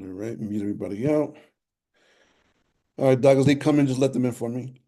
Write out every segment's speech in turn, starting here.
All right, mute everybody out. All right, Douglas, they come in, just let them in for me.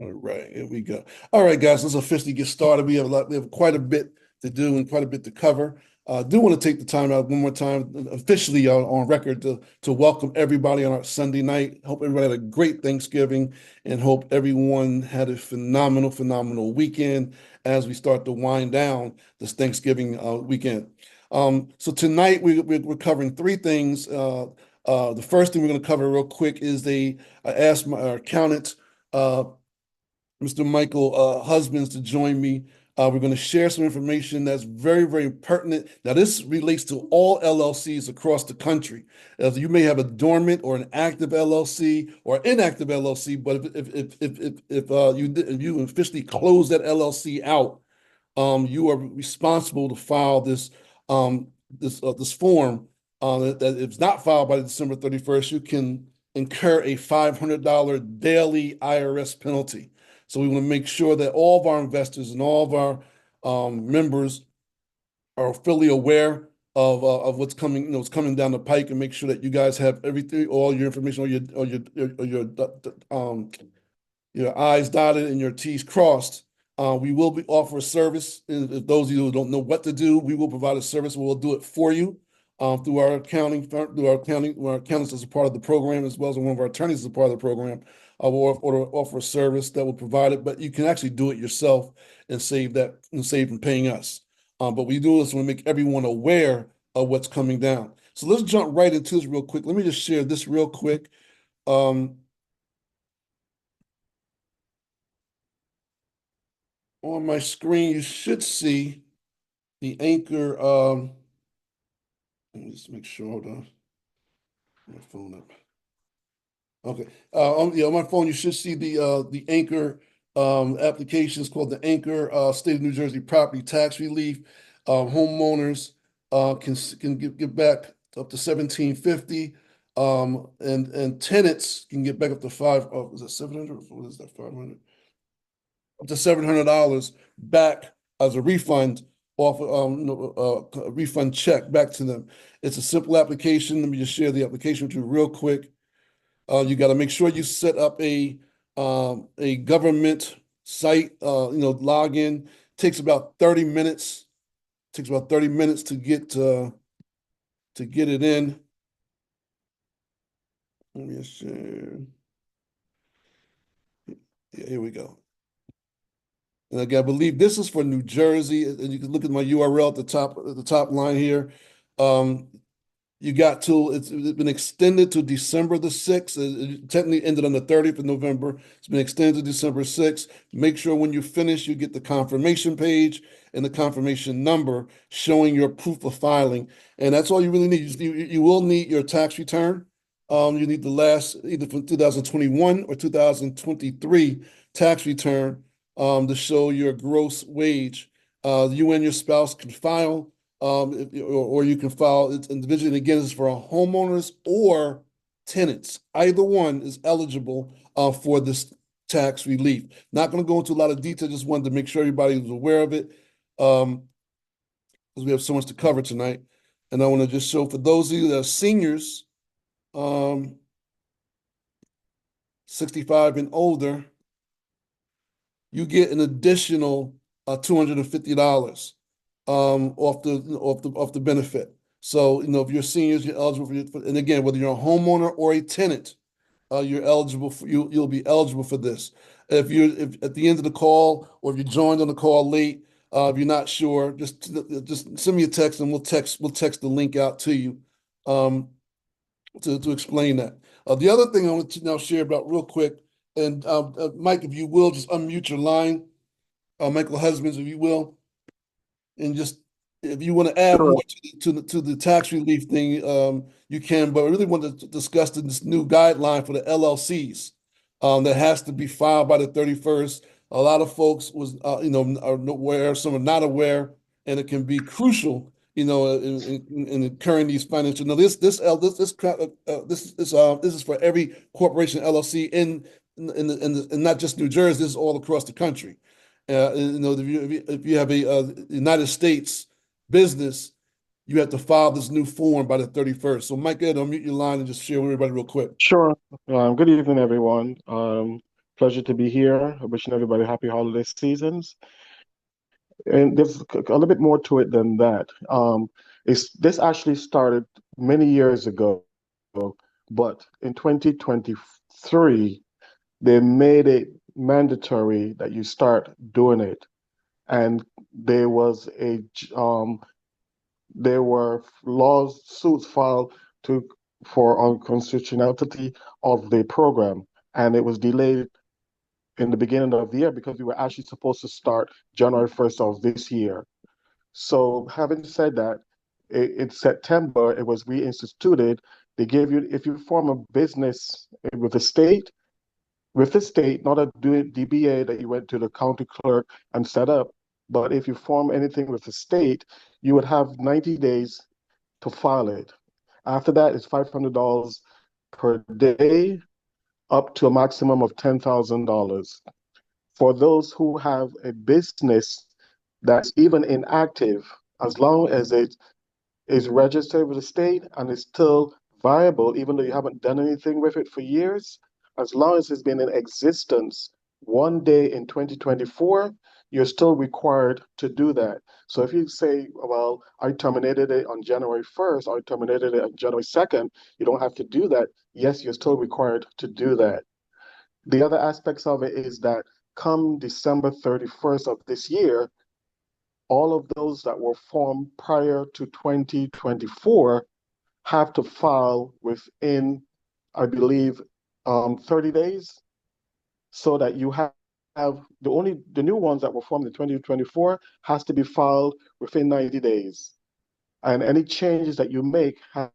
All right, here we go. All right, guys, let's officially get started. We have quite a bit to do and quite a bit to cover. I do want to take the time out one more time, officially on record, to welcome everybody on our Sunday night. Hope everybody had a great Thanksgiving and hope everyone had a phenomenal weekend as we start to wind down this Thanksgiving weekend. So tonight we're covering three things. The first thing we're going to cover real quick is I asked our accountant, Mr. Michael Husbands, to join me. We're going to share some information that's very pertinent. Now, this relates to all LLCs across the country. As you may have a dormant or an active LLC or inactive LLC, but if you officially close that LLC out, you are responsible to file this form. That if it's not filed by December 31st, you can incur a $500 daily IRS penalty. So we want to make sure that all of our investors and all of our members are fully aware of what's coming, what's coming down the pike, and make sure that you guys have everything, all your information, your I's dotted and your T's crossed. We will offer a service. If those of you who don't know what to do, we will provide a service. We'll do it for you through our accounting, our accountants as a part of the program, as well as one of our attorneys as a part of the program. We'll offer a service that will provide it, but you can actually do it yourself and save from paying us. But we do this to make everyone aware of what's coming down. So let's jump right into this real quick. Let me just share this real quick. On my screen, you should see the anchor. Let me just make sure. Hold on. My phone up. Okay. On my phone, you should see the anchor application. It's called the Anchor State of New Jersey Property Tax Relief. Homeowners can get back up to $1,750. And tenants can get back up to is that 700? What is that, 500? Up to $700 back as a refund off a refund check back to them. It's a simple application. Let me just share the application with you real quick. You got to make sure you set up a government site, login. Takes about 30 minutes. Takes about 30 minutes to get it in. Let me just share. Yeah, here we go. And again, I believe this is for New Jersey. And you can look at my URL at the top line here. It's been extended to December the 6th. It technically ended on the 30th of November. It's been extended to December 6th. Make sure when you finish, you get the confirmation page and the confirmation number showing your proof of filing. And that's all you really need. You will need your tax return. You need the last, either from 2021 or 2023 tax return to show your gross wage. You and your spouse can file, or you can file it individually. And again, this is for homeowners or tenants. Either one is eligible for this tax relief. Not going to go into a lot of detail. Just wanted to make sure everybody was aware of it, because we have so much to cover tonight. And I want to just show for those of you that are seniors, 65 and older, you get an additional $250 off the benefit. So if you're seniors, you're eligible and again, whether you're a homeowner or a tenant, you'll be eligible for this. If at the end of the call, or if you joined on the call late, if you're not sure, just send me a text and we'll text the link out to you to explain that. The other thing I want to now share about real quick, and Mike, if you will, just unmute your line. Michael Husbands, if you will, and just if you want to add Sure. more to the tax relief thing, you can. But I really want to discuss this new guideline for the LLCs that has to be filed by the 31st. A lot of folks are aware, some are not aware, and it can be crucial, in incurring these financial. Now, this is for every corporation LLC and not just New Jersey. This is all across the country. If you have a United States business, you have to file this new form by the 31st. So Mike, go ahead, unmute your line and just share with everybody real quick. Sure. Good evening, everyone. Pleasure to be here. Wishing everybody happy holiday seasons. And there's a little bit more to it than that. This actually started many years ago, but in 2023, they made it mandatory that you start doing it. And there was there were lawsuits filed to for unconstitutionality of the program, and it was delayed in the beginning of the year because we were actually supposed to start January 1st of this year. So, having said that, in September it was reinstituted. They gave you, if you form a business with the state, not a DBA that you went to the county clerk and set up, but if you form anything with the state, you would have 90 days to file it. After that, it's $500 per day, up to a maximum of $10,000. For those who have a business that's even inactive, as long as it is registered with the state and is still viable, even though you haven't done anything with it for years, as long as it's been in existence one day in 2024, you're still required to do that. So if you say, well, I terminated it on January 1st, or I terminated it on January 2nd, you don't have to do that. Yes, you're still required to do that. The other aspects of it is that come December 31st of this year, all of those that were formed prior to 2024 have to file within, I believe, 30 days, so that you have the new ones that were formed in 2024 has to be filed within 90 days. And any changes that you make has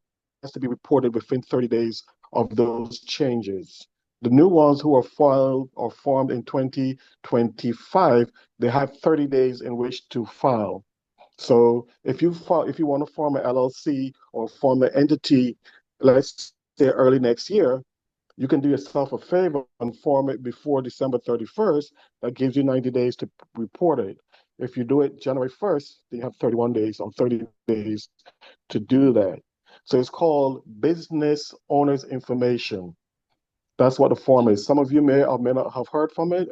to be reported within 30 days of those changes. The new ones who are filed or formed in 2025, they have 30 days in which to file. So if you want to form an LLC or form an entity, let's say early next year, you can do yourself a favor and form it before December 31st. That gives you 90 days to report it. If you do it January 1st, then you have 31 days or 30 days to do that. So it's called business owners information. That's what the form is. Some of you may or may not have heard from it,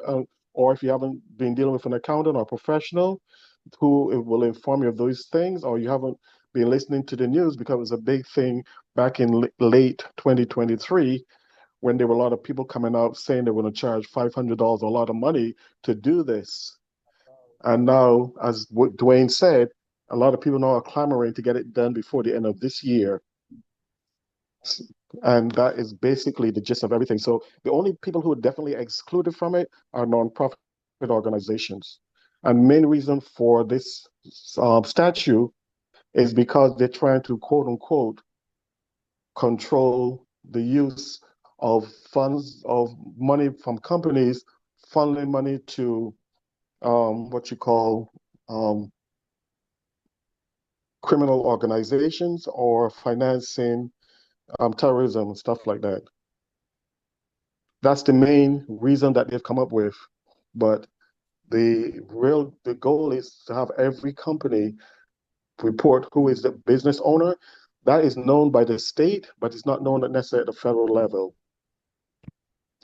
or if you haven't been dealing with an accountant or professional who will inform you of those things, or you haven't been listening to the news because it was a big thing back in late 2023 when there were a lot of people coming out saying they were going to charge $500, a lot of money to do this. And now, as Dwayne said, a lot of people now are clamoring to get it done before the end of this year. And that is basically the gist of everything. So the only people who are definitely excluded from it are nonprofit organizations. And main reason for this statute is because they're trying to quote unquote control the use of funds of money from companies funneling money to what you call um, criminal organizations or financing terrorism and stuff like that. That's the main reason that they've come up with. But the goal is to have every company report who is the business owner. That is known by the state, but it's not known necessarily at the federal level.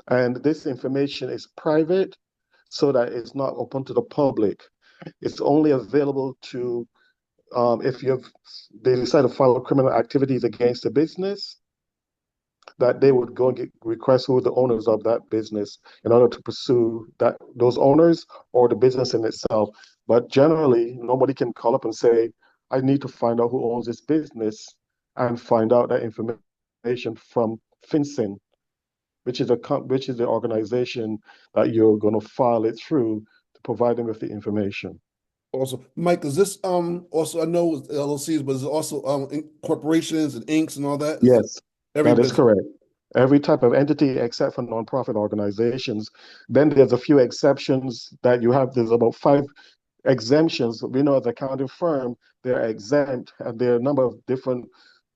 And this information is private so that it's not open to the public. It's only available to if they decide to file criminal activities against the business, that they would go and request who are the owners of that business in order to pursue those owners or the business in itself. But generally, nobody can call up and say, I need to find out who owns this business and find out that information from FinCEN, which is the organization that you're going to file it through to provide them with the information. Also, Mike, is this also, I know it's LLCs, but is it also corporations and incs and all that? Is it Yes, every that is business? correct. Every type of entity except for nonprofit organizations. Then there's a few exceptions that you have. There's about five exemptions. We know as an accounting firm, they're exempt, and there are a number of different,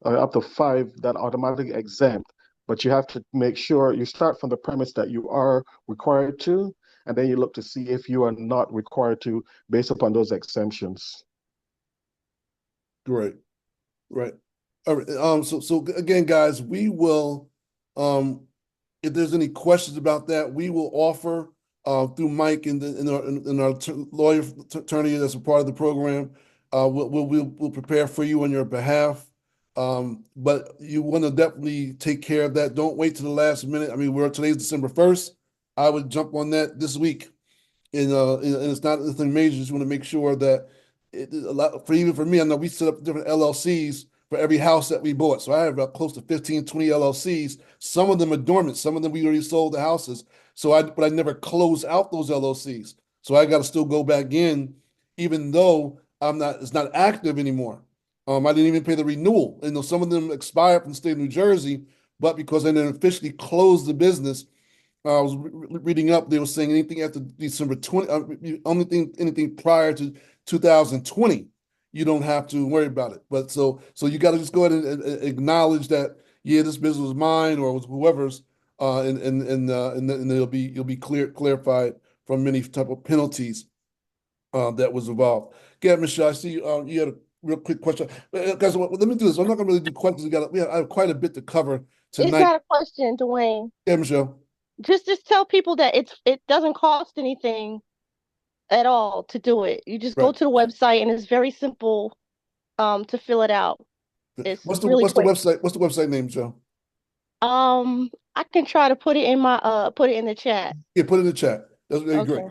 up to five that automatically exempt. But you have to make sure you start from the premise that you are required to, and then you look to see if you are not required to based upon those exemptions. Great. Right. All right. So again, guys, we will, um, if there's any questions about that, we will offer through Mike and our lawyer attorney that's a part of the program. We'll prepare for you on your behalf. But you want to definitely take care of that. Don't wait to the last minute. I mean, today's December 1st. I would jump on that this week. And it's not anything major. Just want to make sure that a lot for even for me. I know we set up different LLCs for every house that we bought. So I have about close to 15, 20 LLCs. Some of them are dormant. Some of them we already sold the houses. But I never close out those LLCs. So I got to still go back in, even though it's not active anymore. I didn't even pay the renewal. And some of them expired from the state of New Jersey, but because I didn't officially close the business, I was reading up. They were saying anything after December 20, anything prior to 2020, you don't have to worry about it. But so you got to just go ahead and acknowledge that yeah, this business was mine or was whoever's, and you'll be clarified from many type of penalties that was involved. Yeah, Michelle, I see you had a real quick question. Guys, let me do this. I'm not going to really do questions. I have quite a bit to cover It's tonight. not a question, Dwayne. Yeah, Michelle. Just tell people that it doesn't cost anything at all to do it. You just go Right. to the website and it's very simple to fill it out. It's really What's the quick. website? What's the website name, Joe? I can try to put it in my put it in the chat. Yeah, put it in the chat. That'd be great. Okay.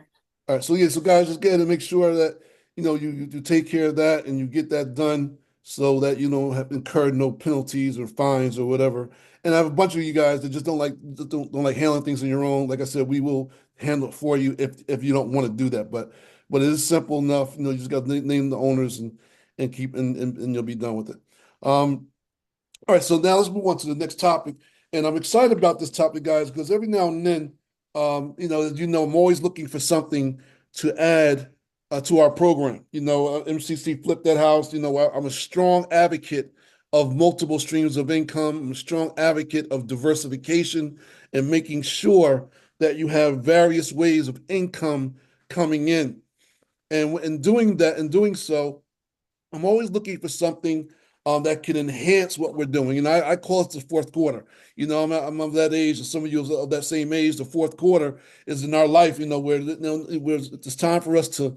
All right. So yeah, so guys, just get ahead and make sure that you take care of that and you get that done so that you don't have incurred no penalties or fines or whatever. And I have a bunch of you guys that just don't like handling things on your own. Like I said, we will handle it for you if you don't want to do that. But it is simple enough. You just got to name the owners and keep and you'll be done with it. All right, so now let's move on to the next topic. And I'm excited about this topic, guys, because every now and then, as you know, I'm always looking for something to add to our program. MCC Flip That House. I'm a strong advocate of multiple streams of income. I'm a strong advocate of diversification and making sure that you have various ways of income coming in. And in doing that, in doing so, I'm always looking for something that can enhance what we're doing. And I call it the fourth quarter. I'm of that age, and some of you are of that same age. The fourth quarter is in our life, where it's time for us to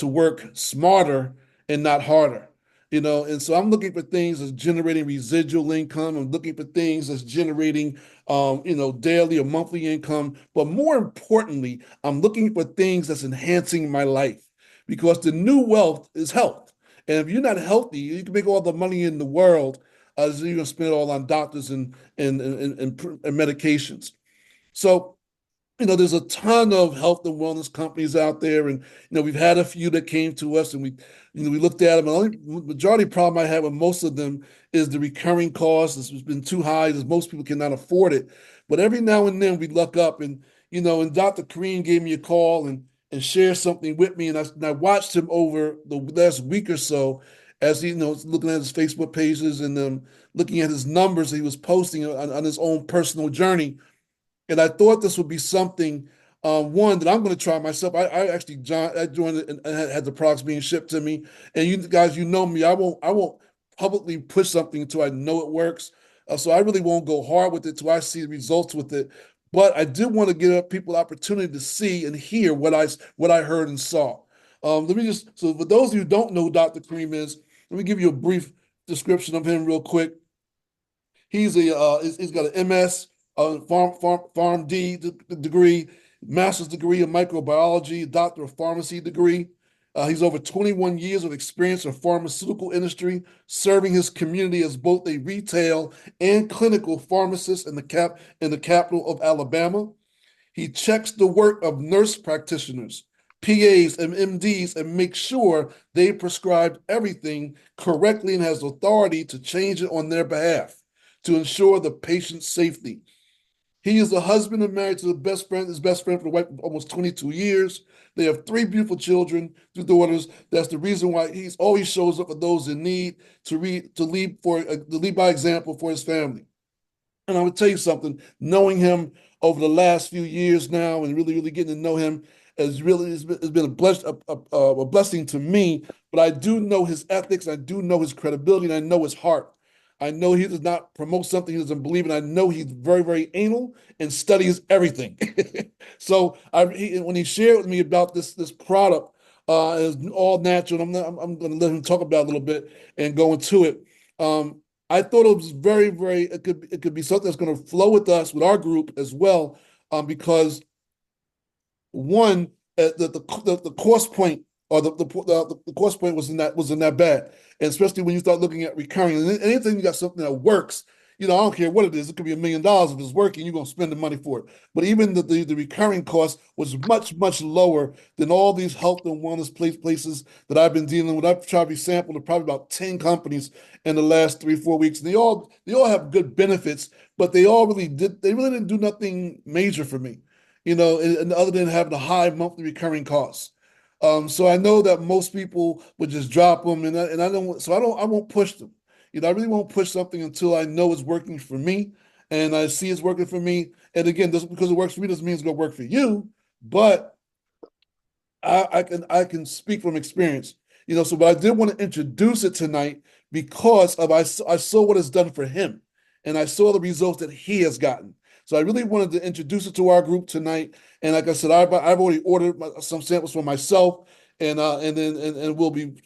work smarter and not harder. And so I'm looking for things that's generating residual income. I'm looking for things that's generating, daily or monthly income. But more importantly, I'm looking for things that's enhancing my life because the new wealth is health. And if you're not healthy, you can make all the money in the world, so you're gonna spend it all on doctors and medications. So there's a ton of health and wellness companies out there, and we've had a few that came to us, and we looked at them. And the only majority problem I have with most of them is the recurring cost. It's been too high, as most people cannot afford it. But every now and then we look up, and Dr. Kareem gave me a call and shared something with me, and I watched him over the last week or so as he looking at his Facebook pages and looking at his numbers he was posting on his own personal journey, and I thought this would be something, one that I'm going to try myself. I actually I joined it and had the products being shipped to me. And you guys, you know me, I won't publicly push something until I know it works. So I really won't go hard with it till I see results with it. But I did want to give people opportunity to see and hear what I heard and saw. So for those of you who don't know who Dr. Kareem is, let me give you a brief description of him real quick. He's got an MS, PharmD degree, master's degree in microbiology, doctor of pharmacy degree. He's over 21 years of experience in pharmaceutical industry, serving his community as both a retail and clinical pharmacist in the capital of Alabama. He checks the work of nurse practitioners, PAs, and MDs and makes sure they prescribe everything correctly and has authority to change it on their behalf to ensure the patient's safety. He is a husband and married to his best friend for the wife of almost 22 years. They have three beautiful children, two daughters. That's the reason why he's always shows up for those in need to lead by example for his family. And I would tell you something, knowing him over the last few years now and really, really getting to know him has been a blessing to me, but I do know his ethics. I do know his credibility, and I know his heart. I know he does not promote something he doesn't believe in. I know he's very, very anal and studies everything. So when he shared with me about this product, it's all natural. I'm going to let him talk about it a little bit and go into it. I thought it was very, very. It could be something that's going to flow with us with our group as well, because one, the cost point or the cost point wasn't that bad, and especially when you start looking at recurring. And anything you got something that works, I don't care what it is. It could be $1 million if it's working. You're gonna spend the money for it. But even the recurring cost was much lower than all these health and wellness places that I've been dealing with. I've tried to sample to probably about 10 companies in the last 3-4 weeks, and they all have good benefits, but they really didn't do nothing major for me, and other than having a high monthly recurring costs. So I know that most people would just drop them, and I don't. So I won't push them. I really won't push something until I know it's working for me, and I see it's working for me. And again, just because it works for me doesn't mean it's going to work for you. But I can speak from experience. But I did want to introduce it tonight because I saw what it's done for him, and I saw the results that he has gotten. So I really wanted to introduce it to our group tonight. And like I said, I've already ordered some samples for myself, and we'll be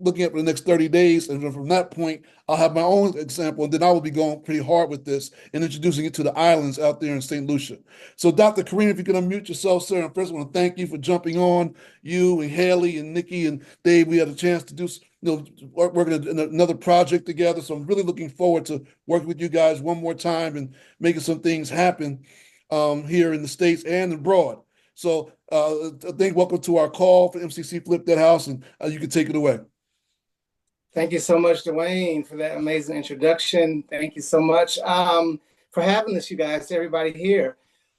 looking at for the next 30 days. And then from that point, I'll have my own example. And then I will be going pretty hard with this and introducing it to the islands out there in St. Lucia. So Dr. Kareem, if you can unmute yourself, sir. And first I want to thank you for jumping on. You and Haley and Nikki and Dave, we had a chance to do, working in another project together. So I'm really looking forward to working with you guys one more time and making some things happen here in the States and abroad. So welcome to our call for MCC Flip That House, and you can take it away. Thank you so much, Dwayne, for that amazing introduction. Thank you so much for having us, you guys, everybody here.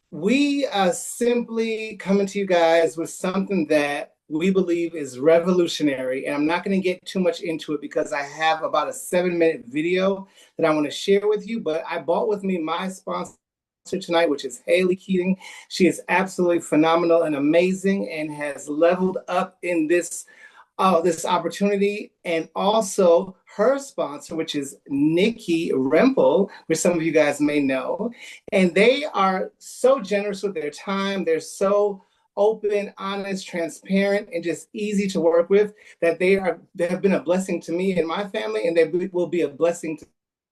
We are simply coming to you guys with something that we believe is revolutionary. And I'm not going to get too much into it because I have about a 7-minute video that I want to share with you. But I brought with me my sponsor tonight, which is Haley Keating. She is absolutely phenomenal and amazing and has leveled up in this opportunity, and also her sponsor, which is Nikki Rempel, which some of you guys may know. And they are so generous with their time. They're so open, honest, transparent, and just easy to work with that they have been a blessing to me and my family, and they will be a blessing to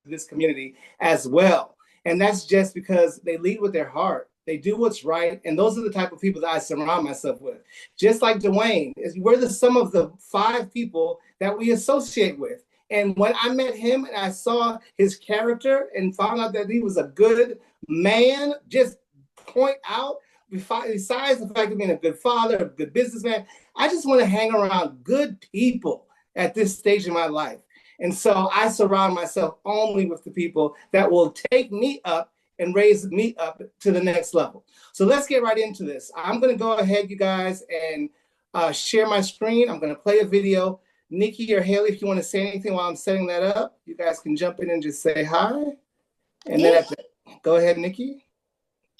this community as well. And that's just because they lead with their heart. They do what's right. And those are the type of people that I surround myself with. Just like Dwayne, we're the sum of the 5 people that we associate with. And when I met him and I saw his character and found out that he was a good man, just point out, besides the fact of being a good father, a good businessman, I just want to hang around good people at this stage in my life. And so I surround myself only with the people that will take me up and raise me up to the next level. So let's get right into this. I'm going to go ahead, you guys, and share my screen. I'm going to play a video. Nikki or Haley, if you want to say anything while I'm setting that up, you guys can jump in and just say hi. And then go ahead, Nikki.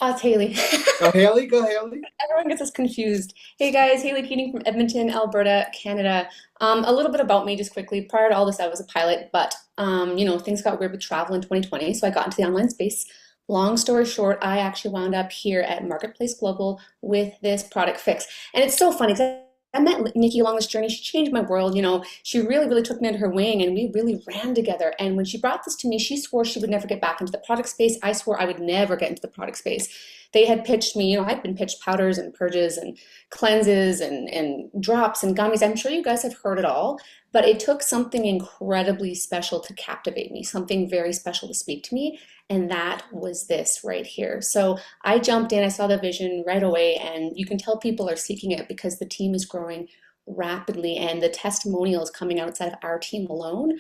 It's Haley. Oh, Haley, go Haley. Everyone gets us confused. Hey guys, Haley Keating from Edmonton, Alberta, Canada. A little bit about me just quickly. Prior to all this, I was a pilot, but things got weird with travel in 2020, so I got into the online space. Long story short, I actually wound up here at Marketplace Global with this product fix. And it's so funny because I met Nikki along this journey. She changed my world. She really, really took me under her wing and we really ran together. And when she brought this to me, she swore she would never get back into the product space. I swore I would never get into the product space. They had pitched me, I'd been pitched powders and purges and cleanses and drops and gummies. I'm sure you guys have heard it all, but it took something incredibly special to captivate me, something very special to speak to me. And that was this right here. So I jumped in, I saw the vision right away, and you can tell people are seeking it because the team is growing rapidly and the testimonials coming outside of our team alone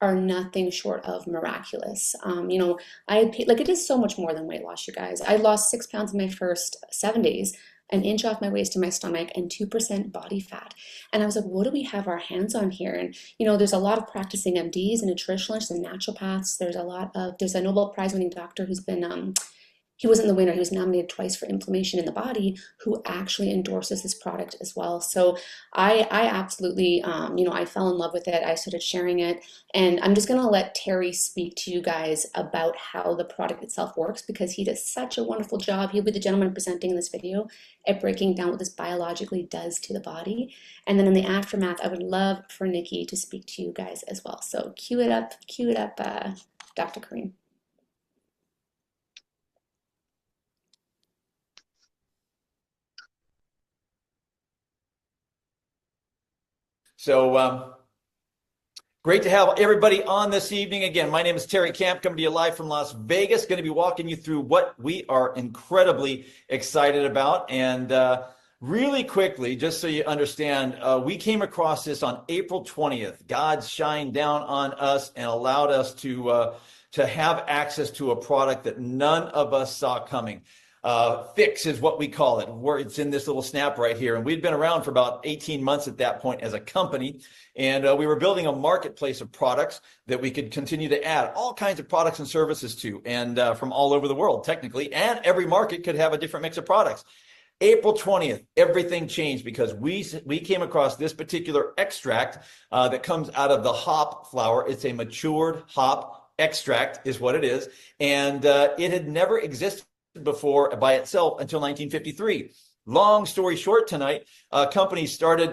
are nothing short of miraculous. It is so much more than weight loss, you guys. I lost 6 pounds in my first 7 days, an inch off my waist to my stomach, and 2% body fat. And I was like, what do we have our hands on here? And, there's a lot of practicing MDs and nutritionists and naturopaths. There's a Nobel Prize winning doctor who's been he wasn't the winner. He was nominated twice for Inflammation in the Body, who actually endorses this product as well. So I absolutely, I fell in love with it. I started sharing it, and I'm just going to let Terry speak to you guys about how the product itself works, because he does such a wonderful job. He'll be the gentleman presenting in this video at breaking down what this biologically does to the body. And then in the aftermath, I would love for Nikki to speak to you guys as well. So cue it up, Dr. Kareem. So great to have everybody on this evening. Again, my name is Terry Camp, coming to you live from Las Vegas. Going to be walking you through what we are incredibly excited about. And really quickly, just so you understand, we came across this on April 20th. God shined down on us and allowed us to have access to a product that none of us saw coming. Fix is what we call it, where it's in this little snap right here. And we'd been around for about 18 months at that point as a company. And we were building a marketplace of products that we could continue to add all kinds of products and services to, and from all over the world, technically. And every market could have a different mix of products. April 20th, everything changed because we came across this particular extract that comes out of the hop flower. It's a matured hop extract is what it is. And it had never existed before by itself until 1953. Long story short tonight, companies started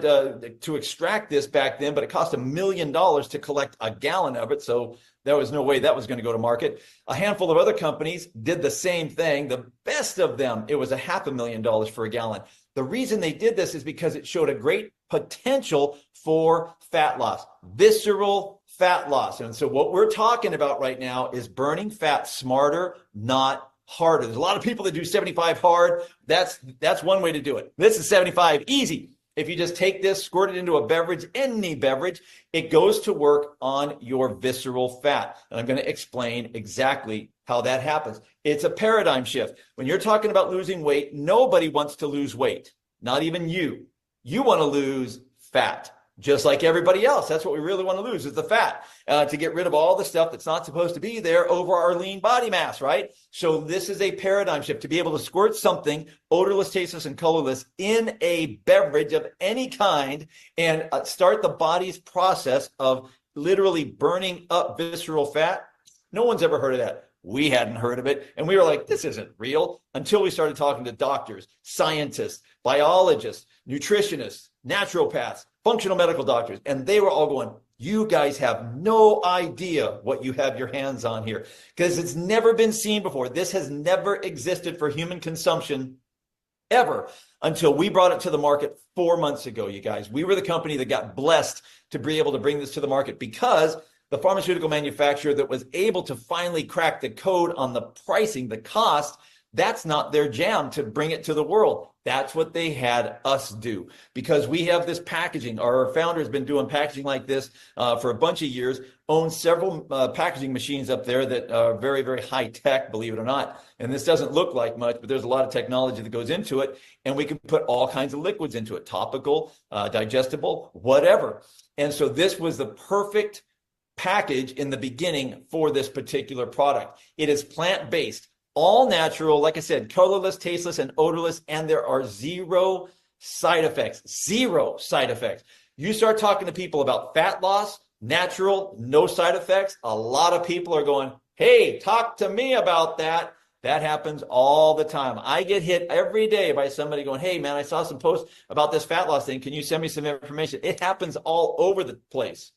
to extract this back then, but it cost $1 million to collect a gallon of it. So there was no way that was going to go to market. A handful of other companies did the same thing. The best of them, it was $500,000 for a gallon. The reason they did this is because it showed a great potential for fat loss, visceral fat loss. And so what we're talking about right now is burning fat smarter, not harder. There's a lot of people that do 75 hard. That's one way to do it. This is 75 easy. If you just take this, squirt it into a beverage, any beverage, it goes to work on your visceral fat. And I'm going to explain exactly how that happens. It's a paradigm shift. When you're talking about losing weight, nobody wants to lose weight. Not even you. You want to lose fat. Just like everybody else. That's what we really want to lose, is the fat, to get rid of all the stuff that's not supposed to be there over our lean body mass, right? So this is a paradigm shift, to be able to squirt something odorless, tasteless, and colorless in a beverage of any kind and start the body's process of literally burning up visceral fat. No one's ever heard of that. We hadn't heard of it. And we were like, this isn't real, until we started talking to doctors, scientists, biologists, nutritionists, naturopaths, functional medical doctors, and they were all going, you guys have no idea what you have your hands on here, because it's never been seen before. This has never existed for human consumption ever until we brought it to the market 4 months ago, you guys. We were the company that got blessed to be able to bring this to the market, because the pharmaceutical manufacturer that was able to finally crack the code on the pricing, the cost, that's not their jam to bring it to the world. That's what they had us do, because we have this packaging. Our founder has been doing packaging like this for a bunch of years, owns several packaging machines up there that are very, very high tech, believe it or not. And this doesn't look like much, but there's a lot of technology that goes into it. And we can put all kinds of liquids into it, topical, digestible, whatever. And so this was the perfect package in the beginning for this particular product. It is plant-based. All natural, like I said, colorless, tasteless, and odorless, and there are zero side effects. Zero side effects. You start talking to people about fat loss, natural, no side effects, a lot of people are going, hey, talk to me about that. That happens all the time. I get hit every day by somebody going, hey, man, I saw some posts about this fat loss thing. Can you send me some information? It happens all over the place.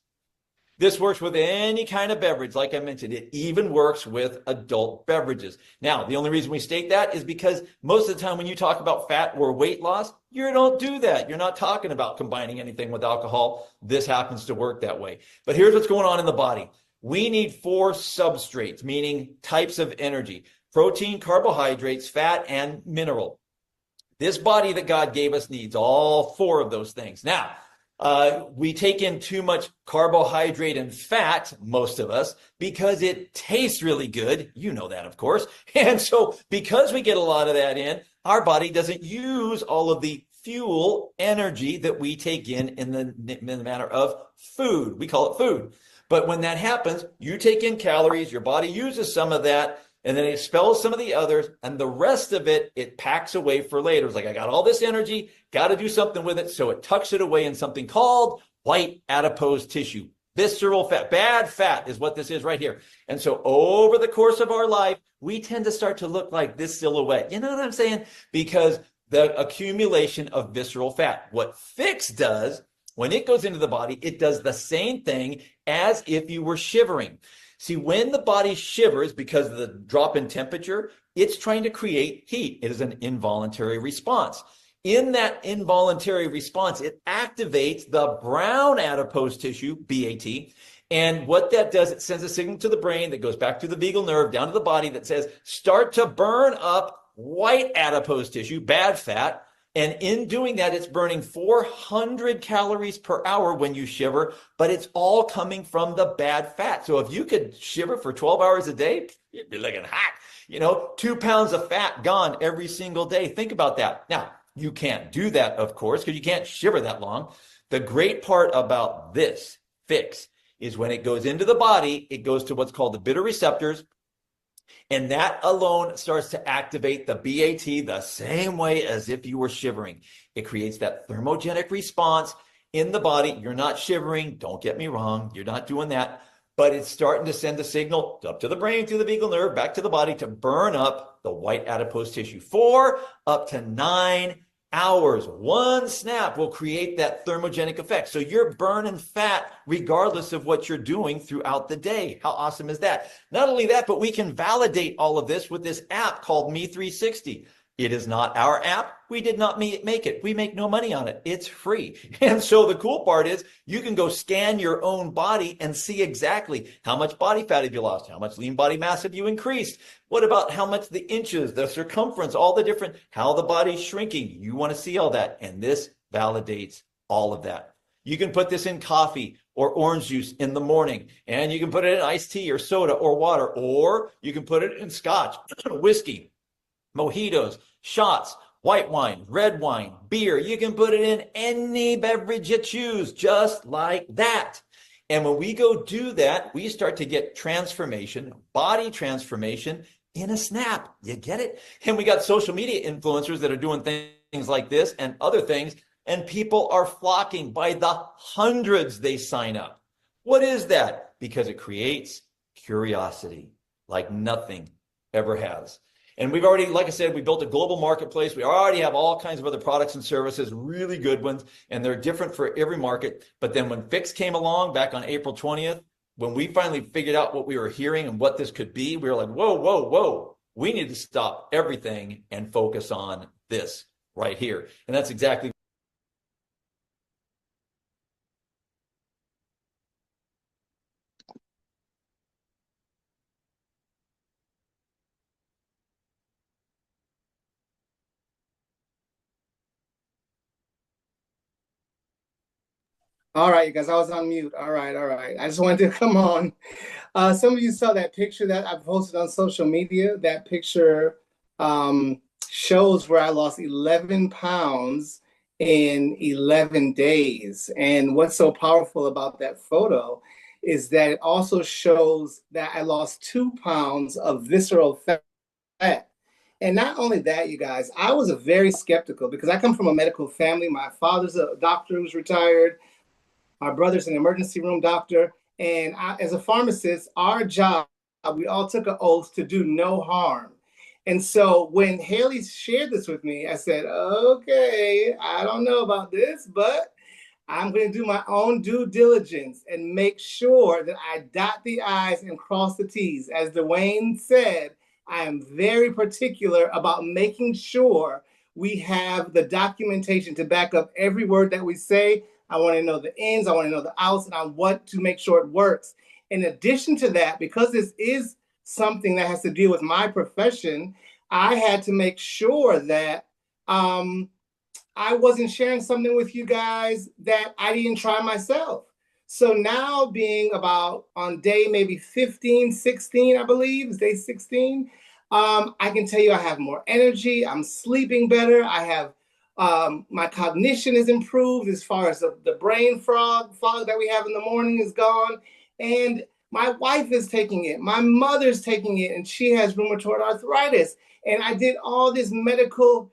This works with any kind of beverage, like I mentioned. It even works with adult beverages. Now, the only reason we state that is because most of the time when you talk about fat or weight loss, you don't do that. You're not talking about combining anything with alcohol. This happens to work that way. But here's what's going on in the body. We need 4 substrates, meaning types of energy: protein, carbohydrates, fat, and mineral. This body that God gave us needs all 4 of those things. Now, we take in too much carbohydrate and fat, most of us, because it tastes really good. You know that, of course. And so because we get a lot of that in, our body doesn't use all of the fuel energy that we take in the manner of food. We call it food. But when that happens, you take in calories, your body uses some of that, and then it expels some of the others, and the rest of it, it packs away for later. It's like, I got all this energy, got to do something with it. So it tucks it away in something called white adipose tissue. Visceral fat, bad fat is what this is right here. And so over the course of our life, we tend to start to look like this silhouette. You know what I'm saying? Because the accumulation of visceral fat. What Fix does, when it goes into the body, it does the same thing as if you were shivering. See, when the body shivers because of the drop in temperature, it's trying to create heat. It is an involuntary response. In that involuntary response, it activates the brown adipose tissue, BAT. And what that does, it sends a signal to the brain that goes back to the vagal nerve, down to the body, that says, start to burn up white adipose tissue, bad fat. And in doing that, it's burning 400 calories per hour when you shiver, but it's all coming from the bad fat. So if you could shiver for 12 hours a day, you'd be looking hot. 2 pounds of fat gone every single day. Think about that. Now, you can't do that, of course, because you can't shiver that long. The great part about this Fix is when it goes into the body, it goes to what's called the bitter receptors. And that alone starts to activate the BAT the same way as if you were shivering. It creates that thermogenic response in the body. You're not shivering. Don't get me wrong. You're not doing that. But it's starting to send a signal up to the brain, through the vagal nerve, back to the body to burn up the white adipose tissue. 4 up to 9 hours. One snap will create that thermogenic effect. So you're burning fat regardless of what you're doing throughout the day. How awesome is that? Not only that, but we can validate all of this with this app called Me360. It is not our app. We did not make it. We make no money on it. It's free. And so the cool part is you can go scan your own body and see exactly how much body fat have you lost, how much lean body mass have you increased, what about how much the inches, the circumference, all the different, how the body's shrinking. You want to see all that. And this validates all of that. You can put this in coffee or orange juice in the morning, and you can put it in iced tea or soda or water, or you can put it in scotch, whiskey, mojitos, shots, white wine, red wine, beer. You can put it in any beverage you choose, just like that. And when we go do that, we start to get transformation, body transformation in a snap. You get it? And we got social media influencers that are doing things like this and other things, and people are flocking by the hundreds. They sign up. What is that? Because it creates curiosity like nothing ever has. And we've already, like I said, we built a global marketplace. We already have all kinds of other products and services, really good ones, and they're different for every market. But then when Fix came along back on April 20th, when we finally figured out what we were hearing and what this could be, we were like, whoa, whoa, whoa. We need to stop everything and focus on this right here. And that's exactly. All right, you guys, I was on mute. All right, all right. I just wanted to come on. Some of you saw that picture that I posted on social media. That picture shows where I lost 11 pounds in 11 days. And what's so powerful about that photo is that it also shows that I lost 2 pounds of visceral fat. And not only that, you guys, I was very skeptical because I come from a medical family. My father's a doctor who's retired. My brother's an emergency room doctor. And as a pharmacist, our job, we all took an oath to do no harm. And so when Haley shared this with me, I said, okay, I don't know about this, but I'm going to do my own due diligence and make sure that I dot the I's and cross the T's. As Dwayne said, I am very particular about making sure we have the documentation to back up every word that we say. I want to know the ins, I want to know the outs, and I want to make sure it works. In addition to that, because this is something that has to deal with my profession, I had to make sure that I wasn't sharing something with you guys that I didn't try myself. So now being about on day maybe 15, 16, I believe, is day 16, I can tell you I have more energy, I'm sleeping better, I have my cognition is improved as far as the brain fog that we have in the morning is gone. And My wife is taking it. My mother's taking it, and she has rheumatoid arthritis. And I did all this medical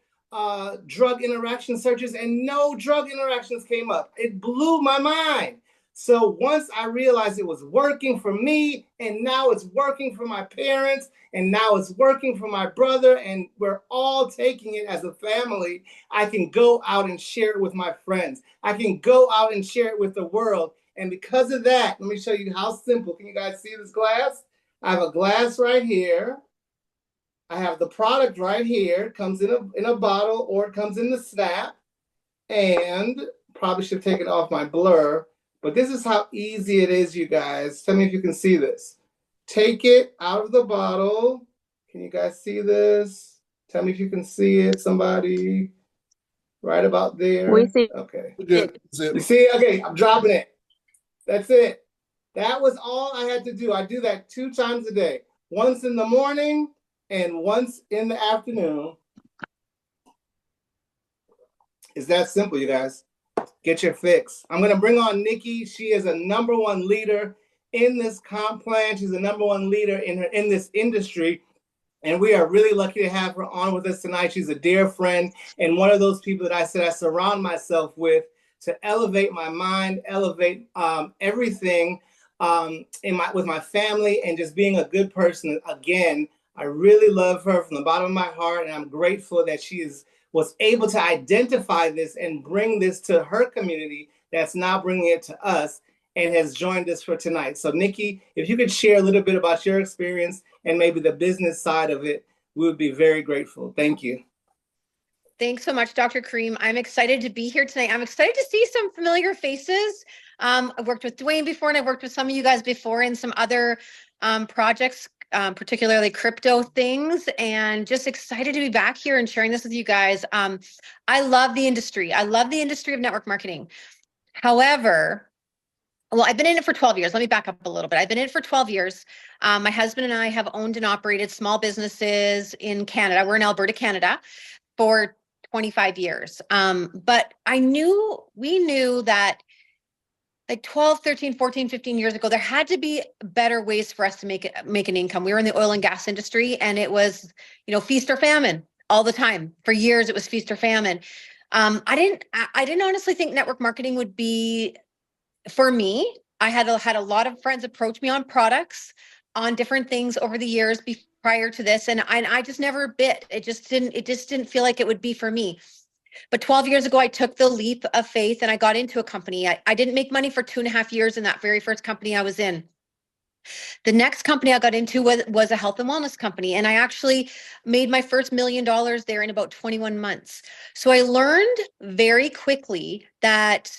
drug interaction searches, and no drug interactions came up. It blew my mind. So once I realized it was working for me, and now it's working for my parents, and now it's working for my brother, and we're all taking it as a family, I can go out and share it with my friends. I can go out and share it with the world. And because of that, let me show you how simple. Can you guys see this glass? I have a glass right here. I have the product right here. It comes in a bottle, or it comes in the snap. And probably should take it off my blur. But this is how easy it is, you guys. Tell me if you can see this. Take it out of the bottle. Can you guys see this? Tell me if you can see it, somebody. Right about there. We see. Okay. Good. You see? Okay, I'm dropping it. That's it. That was all I had to do. I do that 2 times a day. Once in the morning and once in the afternoon. It's that simple, you guys. Get your fix. I'm going to bring on Nikki. She is a #1 leader in this comp plan. She's a #1 leader in this industry. And we are really lucky to have her on with us tonight. She's a dear friend and one of those people that I said I surround myself with to elevate my mind, elevate everything with my family, and just being a good person. Again, I really love her from the bottom of my heart, and I'm grateful that she was able to identify this and bring this to her community that's now bringing it to us and has joined us for tonight. So Nikki, if you could share a little bit about your experience and maybe the business side of it, we would be very grateful. Thank you. Thanks so much, Dr. Kareem. I'm excited to be here tonight. I'm excited to see some familiar faces. I've worked with Dwayne before, and I've worked with some of you guys before in some other projects, particularly crypto things, and just excited to be back here and sharing this with you guys. I love the industry. I love the industry of network marketing. However, well, I've been in it for 12 years. Let me back up a little bit. I've been in it for 12 years. My husband and I have owned and operated small businesses in Canada. We're in Alberta, Canada, for 25 years. But we knew that like 12, 13, 14, 15 years ago, there had to be better ways for us to make an income. We were in the oil and gas industry, and it was, feast or famine all the time. For years, it was feast or famine. I didn't honestly think network marketing would be for me. I had a lot of friends approach me on products, on different things over the years prior to this, and I just never bit. It just didn't feel like it would be for me. But 12 years ago, I took the leap of faith and I got into a company. I didn't make money for 2.5 years in that very first company I was in. The next company I got into was a health and wellness company, and I actually made my first $1 million there in about 21 months. So I learned very quickly that,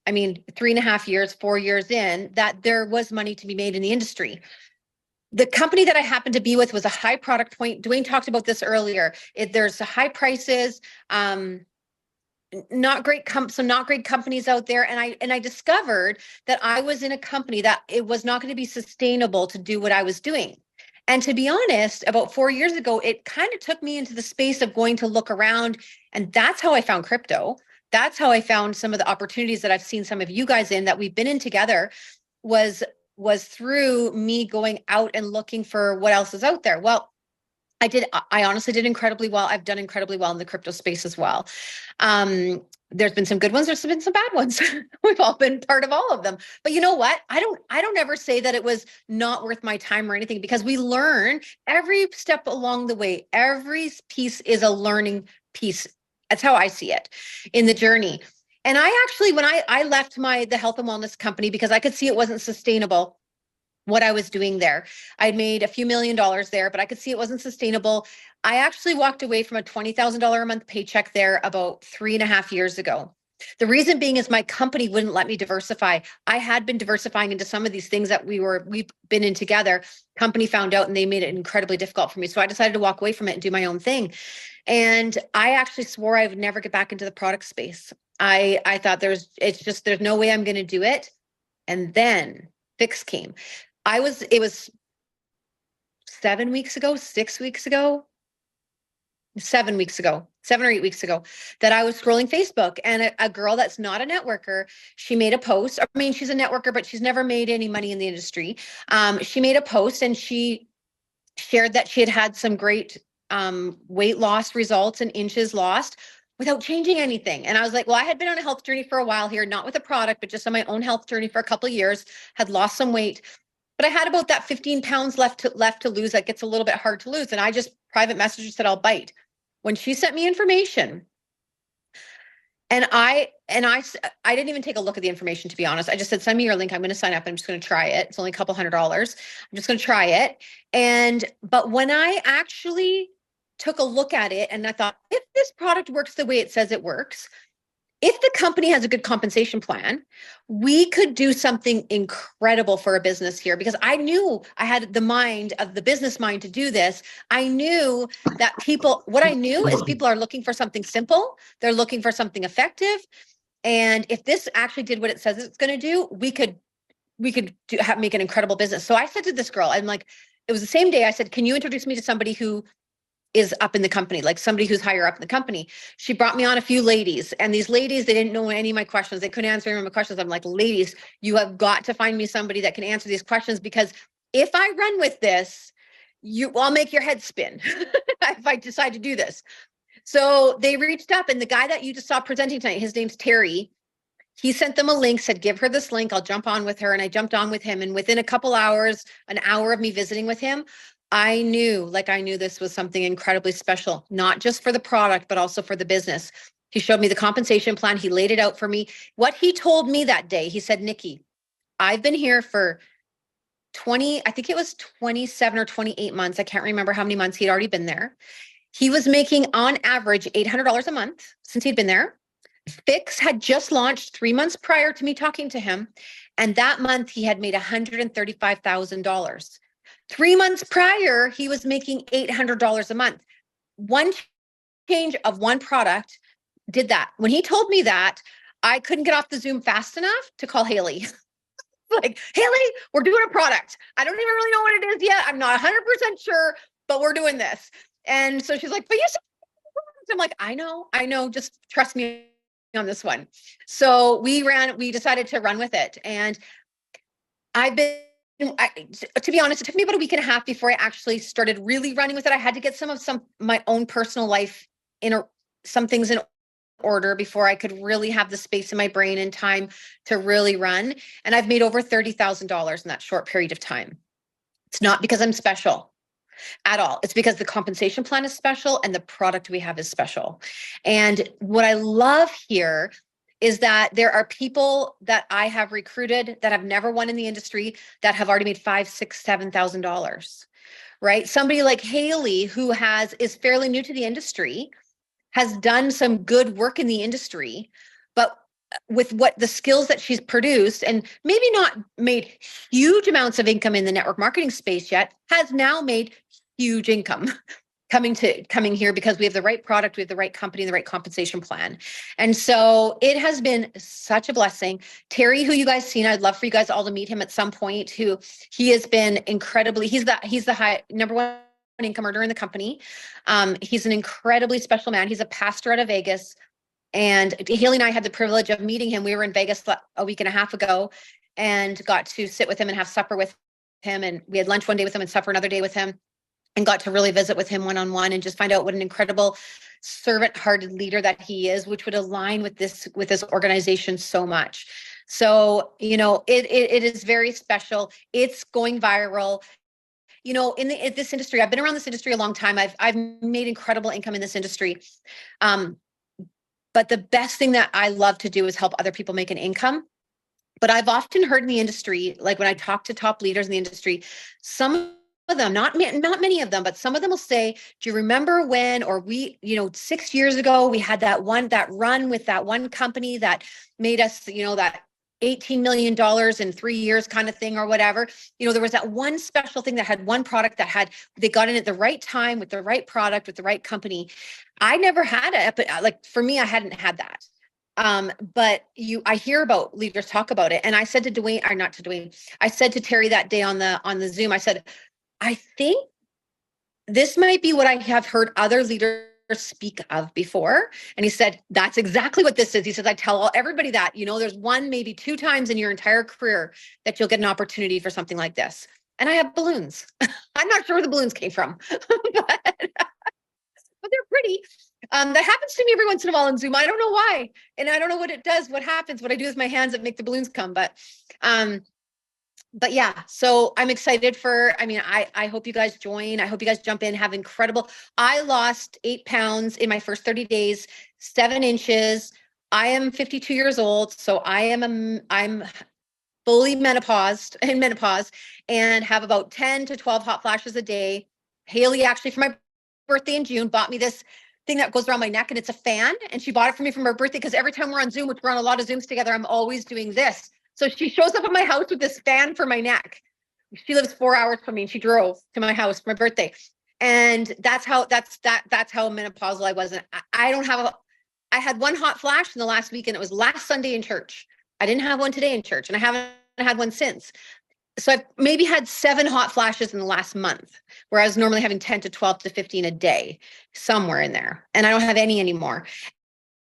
3.5 years, 4 years in, that there was money to be made in the industry. The company that I happened to be with was a high product point. Dwayne talked about this earlier. There's high prices, not great companies out there. And I discovered that I was in a company that it was not going to be sustainable to do what I was doing. And to be honest, about 4 years ago, it kind of took me into the space of going to look around. And that's how I found crypto. That's how I found some of the opportunities that I've seen some of you guys in, that we've been in together, was through me going out and looking for what else is out there. Well, I honestly did incredibly well. I've done incredibly well in the crypto space as well. There's been some good ones. There's been some bad ones. We've all been part of all of them. But you know what? I don't ever say that it was not worth my time or anything, because we learn every step along the way. Every piece is a learning piece. That's how I see it in the journey. And I actually, when I left the health and wellness company, because I could see it wasn't sustainable, what I was doing there. I'd made a few $1 million there, but I could see it wasn't sustainable. I actually walked away from a $20,000 a month paycheck there about 3.5 years ago. The reason being is my company wouldn't let me diversify. I had been diversifying into some of these things that we've been in together. Company found out and they made it incredibly difficult for me. So I decided to walk away from it and do my own thing. And I actually swore I would never get back into the product space. I thought there's no way I'm going to do it. And then Fix came. It was 7 weeks ago, 6 weeks ago, 7 weeks ago, 7 or 8 weeks ago, that I was scrolling Facebook, and a girl that's not a networker, she made a post. I mean, she's a networker, but she's never made any money in the industry. She made a post and she shared that she had had some great weight loss results and inches lost without changing anything. And I was like, well, I had been on a health journey for a while here, not with a product, but just on my own health journey for a couple of years, had lost some weight. But I had about that 15 pounds left to lose. That gets a little bit hard to lose. And I just private messaged, said, I'll bite. When she sent me information, and I didn't even take a look at the information, to be honest. I just said, send me your link. I'm going to sign up. I'm just going to try it. It's only a couple $100. I'm just going to try it. But when I actually took a look at it and I thought, if this product works the way it says it works, if the company has a good compensation plan, we could do something incredible for a business here, because I knew I had the business mind to do this. I knew that what I knew is people are looking for something simple. They're looking for something effective. And if this actually did what it says it's going to do, we could make an incredible business. So I said to this girl, I'm like, it was the same day, I said, can you introduce me to somebody who is up in the company, like somebody who's higher up in the company? She brought me on a few ladies, and these ladies, they didn't know any of my questions. They couldn't answer any of my questions. I'm like, ladies, you have got to find me somebody that can answer these questions, because if I run with this, I'll make your head spin if I decide to do this. So they reached up, and the guy that you just saw presenting tonight, his name's Terry. He sent them a link, said, give her this link. I'll jump on with her. And I jumped on with him. And within a couple hours, an hour of me visiting with him, I knew this was something incredibly special, not just for the product, but also for the business. He showed me the compensation plan. He laid it out for me. What he told me that day, he said, Nikki, I've been here for 27 or 28 months. I can't remember how many months he'd already been there. He was making on average $800 a month since he'd been there. Fix had just launched 3 months prior to me talking to him. And that month he had made $135,000. 3 months prior, he was making $800 a month. One change of one product did that. When he told me that, I couldn't get off the Zoom fast enough to call Haley. Like, Haley, we're doing a product. I don't even really know what it is yet. I'm not 100% sure, but we're doing this. And so she's like, but you said, I'm like, I know, just trust me on this one. So we decided to run with it. And to be honest, it took me about a week and a half before I actually started really running with it. I had to get some my own personal life some things in order before I could really have the space in my brain and time to really run. And I've made over $30,000 in that short period of time. It's not because I'm special at all. It's because the compensation plan is special and the product we have is special. And what I love here is that there are people that I have recruited that have never won in the industry that have already made $5,000, $6,000, $7,000, right? Somebody like Haley, who is fairly new to the industry, has done some good work in the industry, but with the skills that she's produced, and maybe not made huge amounts of income in the network marketing space yet, has now made huge income coming here because we have the right product, we have the right company, the right compensation plan. And so it has been such a blessing. Terry, who you guys seen, I'd love for you guys all to meet him at some point, he has been incredibly, he's the high number one income earner in the company. He's an incredibly special man. He's a pastor out of Vegas. And Haley and I had the privilege of meeting him. We were in Vegas a week and a half ago and got to sit with him and have supper with him. And we had lunch one day with him and supper another day with him, and got to really visit with him one-on-one and just find out what an incredible servant-hearted leader that he is, which would align with this organization so much. So, it is very special. It's going viral. In this industry, I've been around this industry a long time. I've made incredible income in this industry. But the best thing that I love to do is help other people make an income. But I've often heard in the industry, like when I talk to top leaders in the industry, some of them, not many of them, but some of them will say, do you remember when, or 6 years ago, we had that run with that one company that made us, that $18 million in 3 years kind of thing or whatever. There was that one special thing that had one product they got in at the right time with the right product, with the right company. I never had it, but like for me, I hadn't had that. But I hear about leaders talk about it. And I said to I said to Terry that day on the Zoom, I said, I think this might be what I have heard other leaders speak of before. And he said, that's exactly what this is. He says, I tell everybody that, there's one, maybe two times in your entire career that you'll get an opportunity for something like this. And I have balloons. I'm not sure where the balloons came from, but they're pretty. That happens to me every once in a while on Zoom. I don't know why. And I don't know what it does, what happens, what I do with my hands that make the balloons come. But yeah, so I'm excited I hope you guys join. I hope you guys jump in, have incredible. I lost 8 pounds in my first 30 days, 7 inches. I am 52 years old. So I'm fully in menopause and have about 10 to 12 hot flashes a day. Haley actually for my birthday in June bought me this thing that goes around my neck, and it's a fan. And she bought it for me for my birthday because every time we're on Zoom, which we're on a lot of Zooms together, I'm always doing this. So she shows up at my house with this fan for my neck. She lives 4 hours from me, and she drove to my house for my birthday. And that's how menopausal I was. And I had one hot flash in the last week, and it was last Sunday in church. I didn't have one today in church, and I haven't had one since. So I've maybe had 7 hot flashes in the last month, where I was normally having 10 to 12 to 15 a day, somewhere in there. And I don't have any anymore.